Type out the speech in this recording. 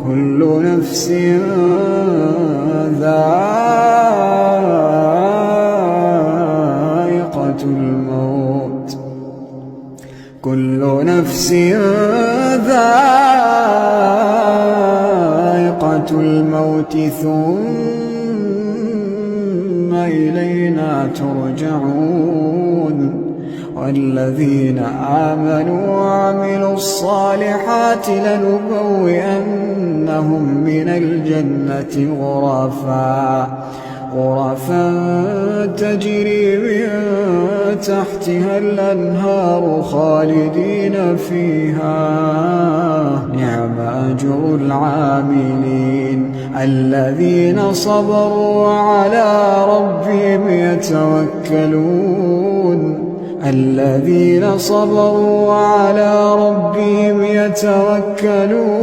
كل نفس ذائقة الموت كل نفس ذائقة الموت ثم إلينا ترجعون والذين آمنوا وعملوا الصالحات لنبوئنهم من الجنة غرفا تجري من تحتها الأنهار خالدين فيها نعم أجر العاملين الذين صبروا وعلى ربهم يتوكلون الذين صبروا وعلى ربهم يتوكلون